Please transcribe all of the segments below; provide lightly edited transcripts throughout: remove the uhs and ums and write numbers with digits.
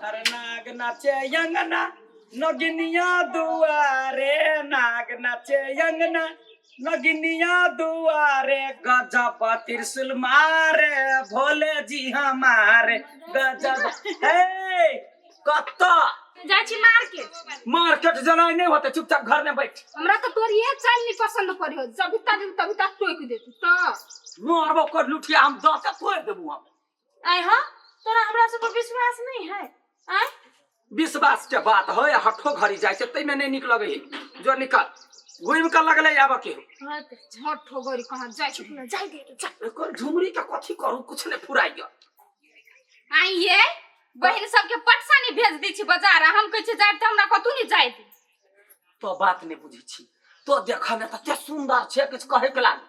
अरे नाग नाचे अंगना नगिनिया दुआरे नाग नाचे अंगना नगिनिया दुआरे गजब त्रिशूल मारे भोले जी हमारे गजब हे कत्ता जाची मार्केट जनाई नहीं होते चुपचाप घर में बैठ हमरा तो तोर ये चाल नहीं पसंद पड़ी हो जब तभी तक टोक दे तू तो मारबो कर लुटिया हम दांत तोड़ देबू हम आय हां तोरा हमरा सब पर विश्वास नहीं है आय विश्वास के बात है हठो घड़ी जाय से तई में नहीं निक लगे जो निकल घुम कर लगले आबा के हां ते हठो घड़ी कहां जाय छु ना जाय दे जा एकर झुमरी का कथि करू कुछ ने फुराइयो आइए बहन सबके पटसानी भेज दी छी बाजार हम कह छी जाय त हमरा कतु नहीं जाय दी तो बात नहीं बुझी छी तो देखा में त सुंदर छे कुछ कहे के लाग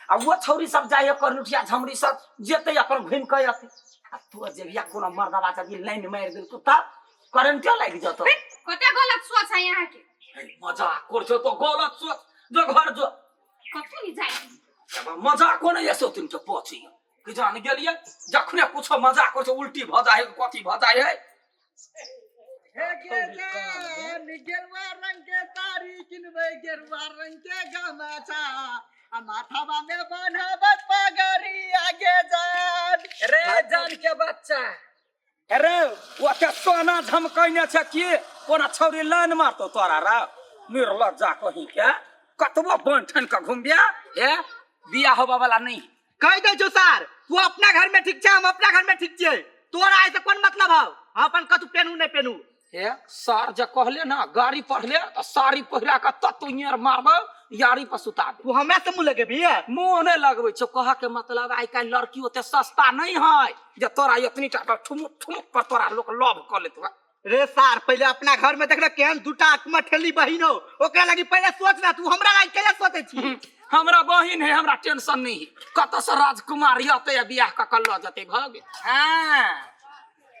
आ वो छौरी सब जाय कर लुटिया झमरी सब जेते अपन घुम के आते आ तू जेबिया कोनो मर्दावा जदी लाइन मार देल तू त करंट लाग जतो कते गलत सोच है यहां के मजाक करछो तो गलत सोच जो घर जो कतु नहीं जाय अब मजाक कोन यसो तुम के पोछी कि जान गेलिए जखने कुछ मजाक करछो उल्टी भ जाय कथि भ जाय है हे गेजान गेरुआ रंग के साड़ी किनबे गेरुआ रंग के गमछा आ माथावा में बांधब पगड़ी आगे जान रे जान के बच्चा अरे वो के सोना झमकैने छ कि कोना छौरी लाइन मारतो तोरा रा निर्लज्जा कहि के कतबो बंठन का घुमबिया हे बियाह होबा वाला नहीं कह दे जो सर तू अपना घर में ठीक छ हम अपना घर में ठीक छ तोरा ऐसे कोन मतलब हौ हम अपन कतु पेनू नहीं पेनू हे सर जे कहले ना गाड़ी पढ़ले त साड़ी पहिरा के ततुइयर मारबो यारी पर सुता दे तू हमरा से मुंह लगे भी है मुंह नहीं लगबै छ कह के मतलब आई का लड़की ओते सस्ता नहीं है जे तोरा इतनी टाटा ठुमुक ठुमुक पर तोरा लोग लव कर लेत रे सर पहले अपना घर में देखले केहन दुटा मठेली बहिनो ओकरा लगी पहले सोच ना तू हमरा लगी केले सोचे छी हमरा बहिन है हमरा टेंशन नहीं है कत से राजकुमार यते बियाह क कल्लो जते भ गेल हां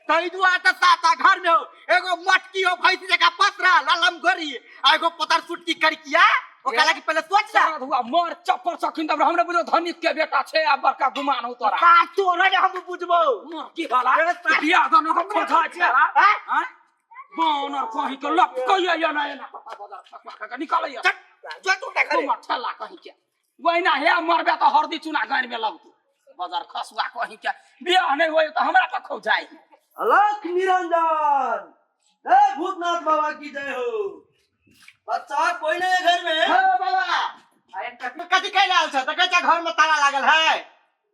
तई दुआ त साता घर में हो एगो मटकी हो भैंस जका पसरा ललम गोरी आ एगो पतर सुटकी करकिया ओकरा लगी पहले सोच ना हुआ मोर चप्पर सखिन तब हमरा बुझो धनिक के बेटा छे आ बड़का गुमान हो तोरा का तोरा ने हम बुझबो मोर की भाला बियाह दन को खोजा छे हां बोनर कहि के लप कहिया या ना ना पता बाजार का निकाल या जो तू देख रे मठला कहि के वइना हे मरबे त हरदी चुना गाड़ में लगतू बाजार खसुआ कहि के बियाह नहीं होय त हमरा त खौ जाई अलख निरंजन हे भूतनाथ बाबा की जय हो बच्चा कोई नहीं है घर में हां बाबा अरे कथि कहला छ त कच्चा घर में ताला लागल है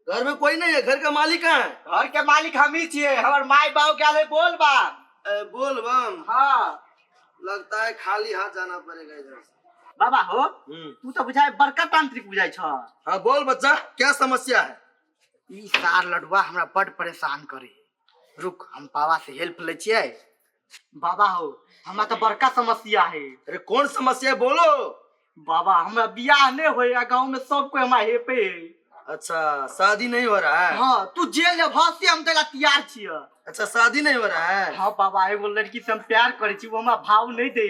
घर में कोई नहीं है घर का मालिक कहां है घर के मालिक हम ही छिए हमर माई बाऊ के आले बोल बा बोल बम हां लगता है खाली हाथ जाना पड़ेगा इधर बाबा हो तू तो बुझाए बड़का तांत्रिक बुझाई छ हां बोल बच्चा क्या समस्या है ई सार लडुआ हमरा बड़ परेशान करे रुक हम बाबा से हेल्प ले छिए बाबा हो हमरा तो बड़का समस्या है अरे कौन समस्या है बोलो बाबा हमरा बियाह नहीं होया गांव में सब कोई हमरा हेपे अच्छा शादी नहीं हो रहा है हां तू जेल में भसे हम तेला तैयार छिए अच्छा शादी नहीं हो रहा है हां बाबा एगो लड़की से हम प्यार करे छी वो हमरा भाव नहीं दे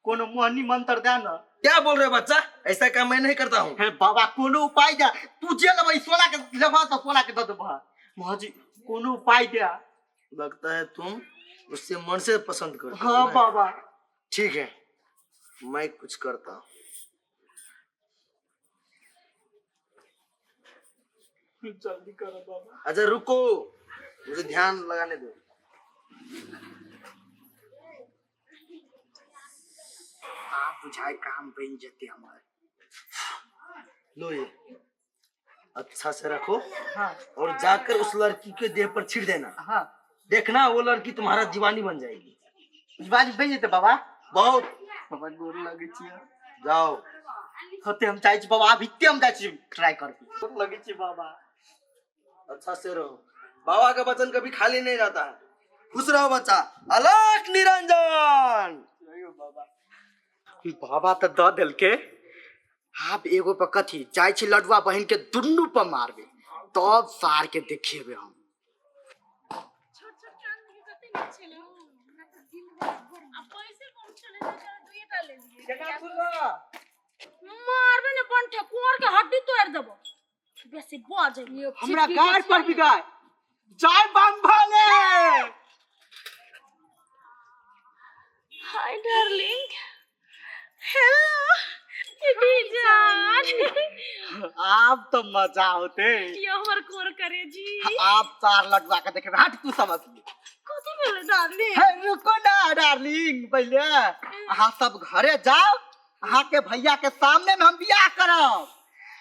कोनो मोहनी मंत्र दे ना क्या बोल रहे हो बच्चा ऐसा काम मैं नहीं करता हूँ हे बाबा कोनो उपाय दे तू जेल में सोना के लेबा तो सोना के दे देबा महाजी कोनो उपाय दे लगता है तुम उससे मन से पसंद करते हो हां ना? बाबा ठीक है मैं कुछ करता हूँ जल्दी करो बाबा अच्छा रुको मुझे ध्यान लगाने दो आप बुझाए काम बन जते हमारे लो ये अच्छा से रखो हां और जाकर उस लड़की के देह पर छिड़ देना हां देखना वो लड़की तुम्हारा दीवानी बन जाएगी बाजी बन जते बाबा बहुत बाबा गोर लगे छी जाओ होते हम चाहे छी बाबा अभी हम जाए छी ट्राई करके गोर लगे छी बाबा अच्छा से रहो बाबा का वचन कभी खाली नहीं रहता है खुश रहो बच्चा अलख निरंजन बाबा तो द दिल के आप एगो पे कथी चाहे छी लडुआ बहन के दुन्नू पे मारबे तब सार के देखेबे हम छोट छोट कान के कते न छले हमरा तो दिन भर अब पैसे कम चले जा दुईटा ले लिए केना सुनो मारबे ने पंठे कोर के हड्डी तोड़ देबो बेसी बाजे हमरा गाड़ पर बिगाय जय बम भोले आप तो मजा होते। ये हमर कोर करे जी। आप चार लटवा के देखे हट तू समझ ले। कथी भेल डार्लिंग? हे रुको ना डार्लिंग, पहले अहाँ सब घरे जाओ। अहाँ के भैया के सामने में हम बियाह करब।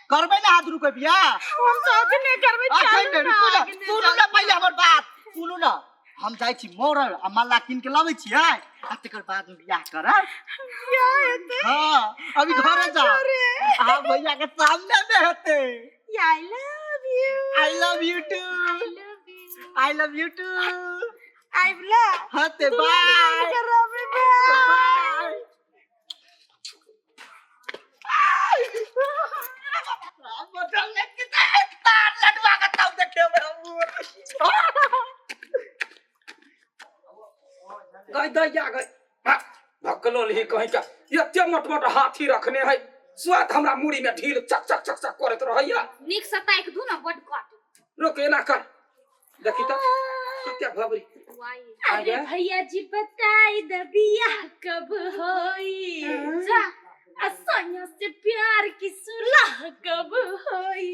करबे ना हाथ रुको बियाह? हम साथ नहीं करबे। अखन चल रुको ना, आगे नहीं सुनू ना पहले हमर बात सुनू ना। हम जाई छी मोरल आ माला किन के लाबै छियै आ तकर बाद में बियाह करब। बियाह हेतै? हाँ अभी घरे जाओ। अहाँ भैया के सामने में हेतै। I love you. I love you too. I love you too. आई बला। हते बाय बाय। बटन में कितना तार लटवा के तब देखे गई दैया गई भक्कलो ली कहीं का एते मोट मोट हाथी रखने है स्वाद हमरा मुड़ी में ढील चक चक चक चक करत रहैया। निक सताइक दू ना बड काट। रोके ना कर देखी त कत्या भबरी। अरे भैया जी बताई द बियाह कब होई? जा असैया से प्यार की सुलह कब होई?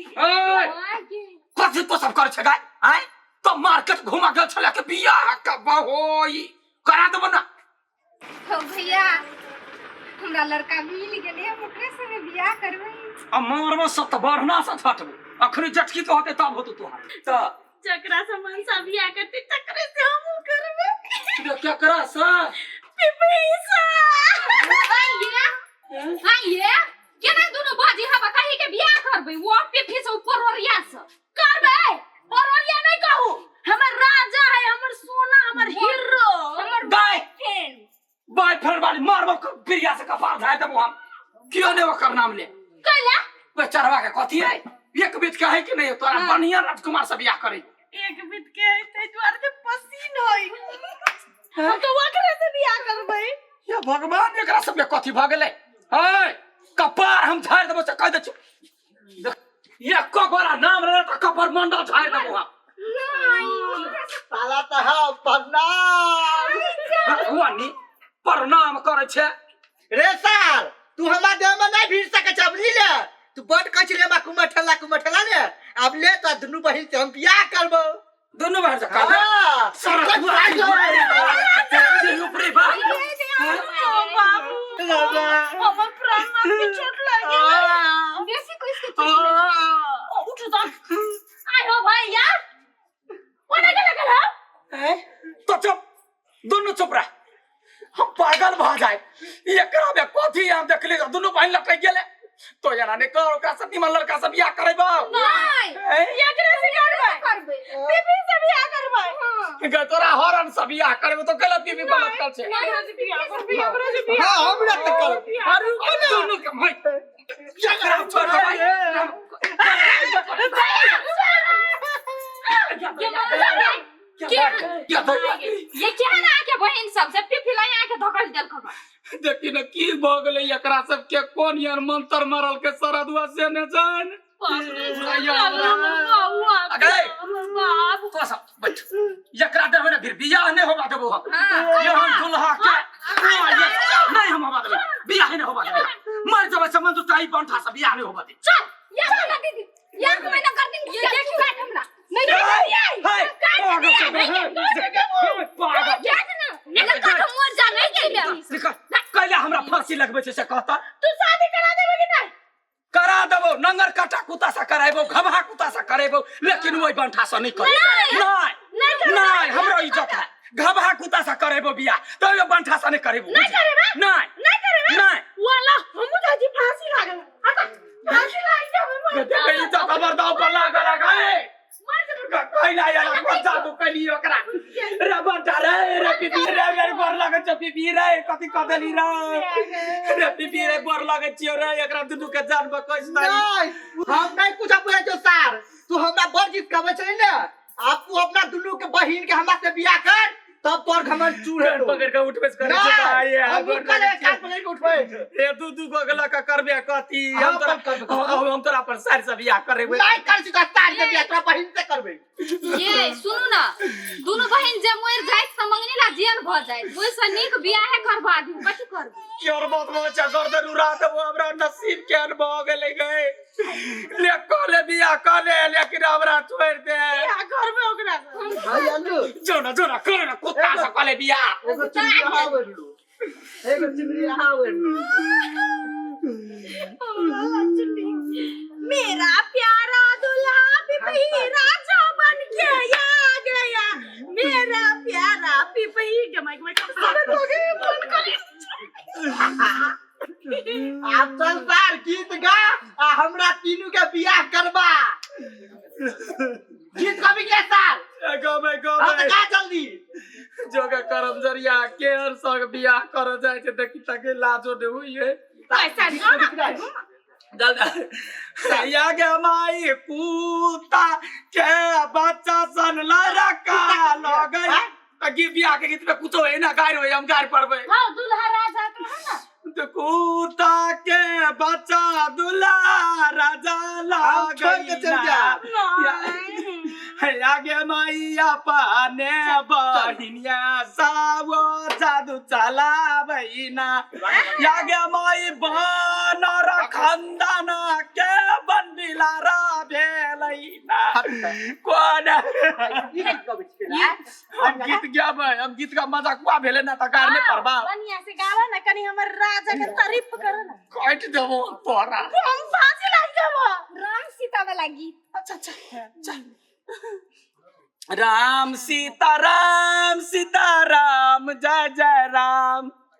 कथी तो सब कर छ गाय हैं तो मार्केट घुमा गेल छले के बियाह कब होई करा देबो ना। हो भैया हमरा लड़का मिल गेले हम ओकरे संगे बियाह करबै। आ मारबो सत बढ़ना से छटबो अखनी जटकी के होते तब होत तोहार त चकरा समान सा बियाह करते चकरे से हम करबै। क्या करा सा पिपीसा ये केना दोनों बाजी हवा कहि के बियाह करबै? वो पिपी से ऊपर ओरिया से करबै। ओरिया नहीं कहू हमर राजा है, हमर सोना, हमर हीरो, हमर बॉयफ्रेंड बॉयफ्रेंड वाली मारबो बिरिया से कपार धाय देबो हम। क्यों ने ओकर नाम ले कैला बेचारवा के कथी है एक बीत के है कि नहीं तोरा बढ़िया राजकुमार से बियाह करे। एक बीत के है ते द्वार से पसीन होई हम तो ओकरे से बियाह करबै। ये भगवान एकरा सब के कथी भ गेलै है कपार हम झाड़ देबो से कह दे छु ये कोगोरा नाम रे त कपार मंडल झाड़ देबो हम। साला त हा प्रणाम। भगवानी प्रणाम करे छे रे सार तू हमरा देह में नहीं भीड़ सके छ बुझली ले। तू बड कचरे में कुमठला ने अब ले त दुनु बहिन से हम बियाह करबो। दोनों बाहर से कर दे हां सारा ऊपरी बा बाबू हमर प्राण में चोट लग गेल। बेसी कोई इसके चोट उठ जा। आय हो भैया ओने गेला हैं तो चुप दोनों चुप रह हम पागल भ जाए एकरा में कथी हम देखले दोनों बहन लटक गेले तो जना ने कहो ओकरा से निमन लड़का से बियाह करबो नहीं एकरा से करबै बीबी से बियाह करबै। के तोरा हरन से बियाह करबो तो गलत बीबी गलत कर छे। नहीं से बियाह करबै हमरा से बियाह। हां हमरा त कर अरे दोनों के भाई एकरा छोड़ ये क्या ना के बहन सब से पिफिलाई आके धकल देल खबर। देखी न की भ गेलै एकरा सब के कोन यार मंत्र मारल के सरदुआ से न जान तो सब बैठ एकरा देबे न फिर बियाह नहीं होबा देबो हम ये हम दुल्हा के नहीं हम होबा देबे बियाह नहीं होबा देबे मर जब समझ तो टाई पंठा से बियाह नहीं होबा दे। चल ये ना दीदी यार को मैंने कर दिन ये देख काट हमरा नहीं हाय पागल से पागल क्या ना ये काट मर जा नहीं के कहले हमरा फांसी लगबे छे से कहता तू शादी करा देबे कि नहीं? करा देबो नंगर काटा कुता सा कराइबो घबहा कुता सा कराइबो लेकिन ओई बंठा से नहीं करे नहीं हमरो इज्जत है घबहा कुता सा कराइबो बियाह तो यो बंठा से नहीं करेबो नहीं करेबे नहीं करेबे नहीं वाला हम जाजी फांसी लागल आता फांसी लाग जाबे देखै इज्जत खबर दाव पर लगा कहला यार को जादू कली ओकरा रे बंठा रे पिपी रे मेरे गोर लगे छ पिपी रे कथि कदली रे पिपी रे गोर लगे छियो रे एकरा दुदू के जान ब कइस नहीं हम नहीं कुछ बोले जो सार तू हमरा बड़ चीज कहबे छै ने आप तू अपना दुनु के बहिन के हमरा से बियाह कर तब तोर घमंड चूर है पकड़ के उठबेस करे छै भाई हम करे काट पकड़ के उठबे ए दू को गला का करबे कथि हम तोरा पर सार से बियाह करबे नहीं कर सकता तार के बियाह तोरा बहिन से करबे। ये सुनो ना दोनों बहन जे मोर जाइत से मंगनी ला जियन भ जाए वो सनिक बियाह करवा दी कथि करब केर बात बच्चा गर्दन उड़ा दे वो हमरा नसीब केन भ गेले गए ले कोले बिया कोले लेकिन हमरा छोड़ दे क्या करबे ओकरा भाई आलू जोना करे ना कुत्ता से कोले बिया एगो चिमरी हावड़लू एगो चिमरी हावड़लू मेरा प्यारा दुल्हा पिपही राजा बन के आ गया मेरा प्यारा पिपही गमाई सब हो गए फोन करे आप संसार गीत गा आ हमरा तीनू के बियाह करबा गीत कभी के साल गमे हां त का जल्दी जोगा करम जरिया केर संग बियाह कर जाय छै देखि तके लाजो दे होइए पैसा ना जल्दी या गे माई कुत्ता के बच्चा सन लड़का लगे गीत बियाह के गीत में कुछ है ना गाय होय हम गाय पढ़बे हां दुल्हा राजा तो है ना तो कुत्ता के बच्चा दुल्हा राजा लगे छोड़ के चल जा आगे मैया पाने बहिनिया सावो जादू चला बहिना आगे माई बानर खंदन के बंदिला रा भेलैना कोन हम गीत गाबै हम गीत का मजाक हुआ भेले ना त गारने परबा बढ़िया से गावा ना कनी हमर राजा के तारीफ करो ना काट देबो तोरा हम फांसी लग जाबो राम सीता वाला गीत अच्छा चल राम सीता राम जय जय राम